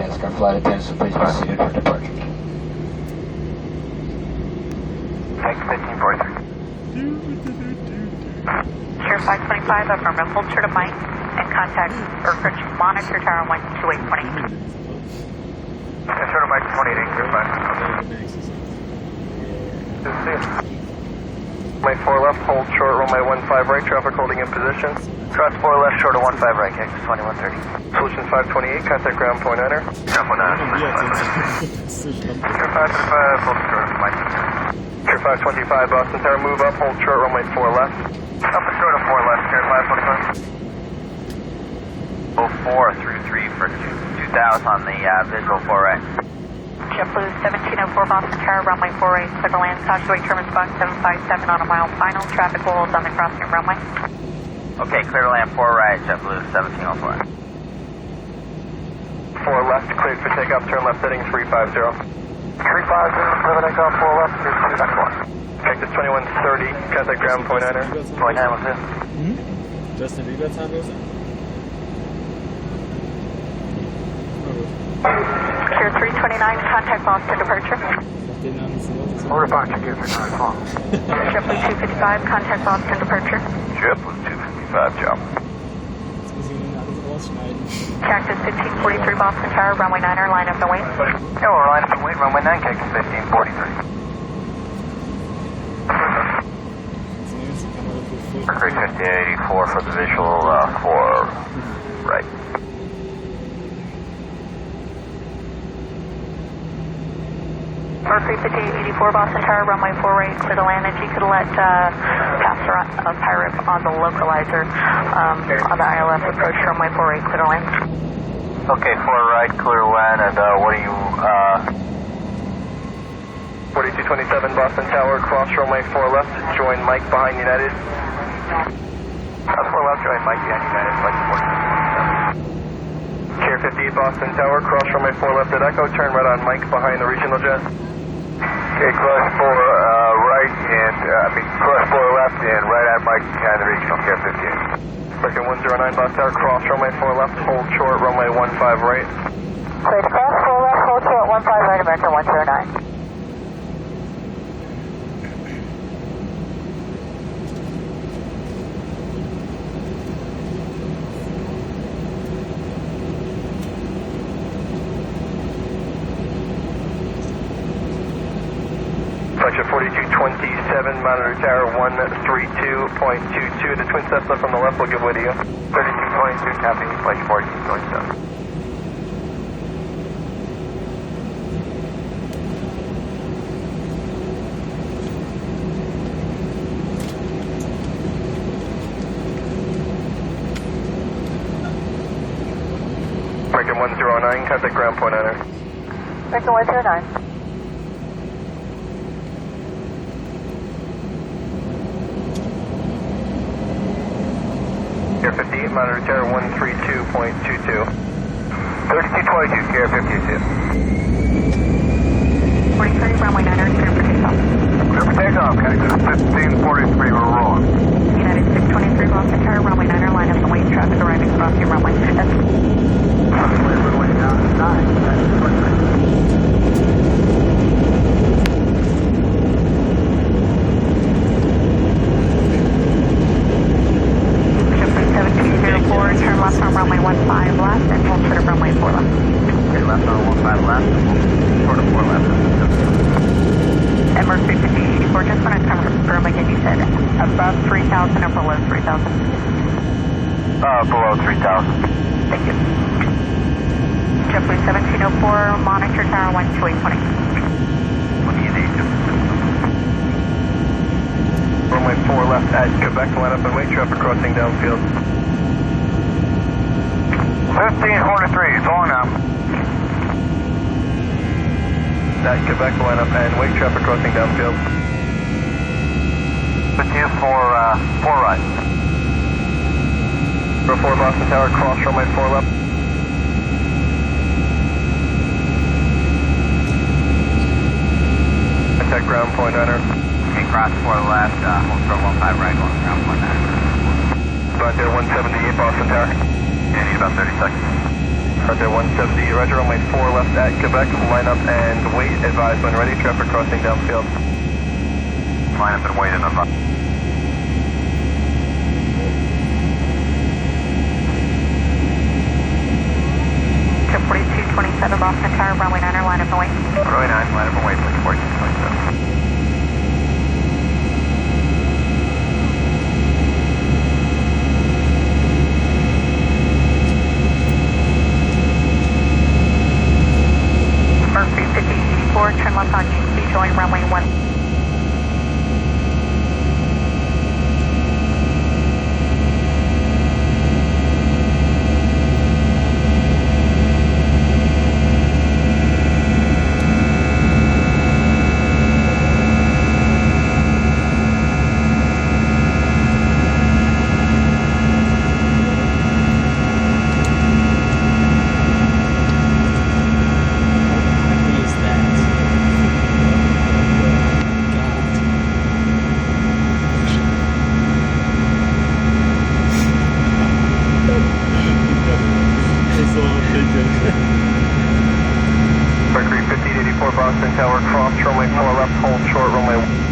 ask our flight attendants to please be seated for departure. Take 1543. Sure 525, affirmative. Hold short of Mike and contact or monitor tower 12820. Short of Mike 28, clear 5. Runway 4 left, hold short, runway 15 right, traffic holding in position. Cross 4 left, short of 15 right, Cactus 2130. Solution 528, contact ground point enter. Ground point enter. Sure 525, hold short, Mike. Sure 525, Boston Tower, move up, hold short, runway 4 left. Up and short of 4 left, Sure 525. 04 through 3 for 2000 on the visual 4 right. JetBlue 1704 Boston Tower, runway 48, clear to land. Taxiway terminus box 757 on a mile final. Traffic will hold on the crossing runway. Okay, clear to land 4 right, JetBlue 1704. 4 left, cleared for takeoff, turn left heading 350. 350, clear for takeoff, 4 left, clear for takeoff. Cactus 2130, contact ground point enter. 29 was it? Justin Bieber time goes in? Clear 329, contact Boston departure. Order Boston, gear 394. JetBlue 255, contact Boston departure. JetBlue 255, jump. Cactus 1543 Boston Tower, runway 9er, line up and wait. Yeah, we're line up and wait, runway 9, Cactus 1543. Mercury 5884 for the visual 4 right. Mercury 5884 Boston Tower, runway 4 right, clear to land. If you could let passer pirate on the localizer on the ILS approach, runway 4 right, clear to land. Okay, 4 right, clear land, and what are you, 4227 Boston Tower, cross runway 4 left, join Mike behind United. 4 left, join Mike behind United, Flight 14. Care 58 Boston Tower, cross runway 4 left at Echo, turn right on Mike behind the regional jet. Okay, cross 4 right and, cross 4 left and right on Mike behind the regional, Care 58. Breaking 109 Boston Tower, cross runway 4 left, hold short, runway 15 right. Clear cross 4 left, hold short, 15 right, American 109. Flight 4227, monitor tower 132.22. The twin steps left on the left will give way to you. 3222, copy, flight 4227. Breaking 109, contact ground point enter. Breaking 109. Care 58, monitor tower 132.22. 3222, Care 52. 43, runway 9er, clear for takeoff. Clear for takeoff, Cactus 1543, we're rolling. United 623 Boston Tower, runway 9er, line up and wait. Traffic arriving across your runway. Runway down 9, turn left on runway 15 left and hold short of runway 4 left. Okay, left on 15 left, short of 4 left. And Mercury 5884, just want to confirm again, you said above 3,000 or below 3,000? Below 3,000. Thank you. JetBlue 1704, monitor tower 12820. Runway 4 left at Quebec, line up and wait, traffic crossing downfield. 1543, it's on now. At Quebec, line up and wait, traffic crossing downfield. 15 for 4 right. For 4 Boston Tower, cross runway 4 left. Contact ground point enter. Okay, cross 4 left, hold for 15 right, going ground point enter. Right there, 178 Boston Tower. Yeah, need about 30 seconds. Roger, 170, roger, runway 4 left at Quebec, line up and wait, advise when ready, traffic crossing downfield. Line up and wait and advise. Trip 4227 Boston Tower, runway 9, line up and wait. Runway 9, line up and wait, 4227. Mercury 5084, turn left on UC, join runway 1. Mercury 1584 Boston Tower, cross runway 4 left, hold short runway 1.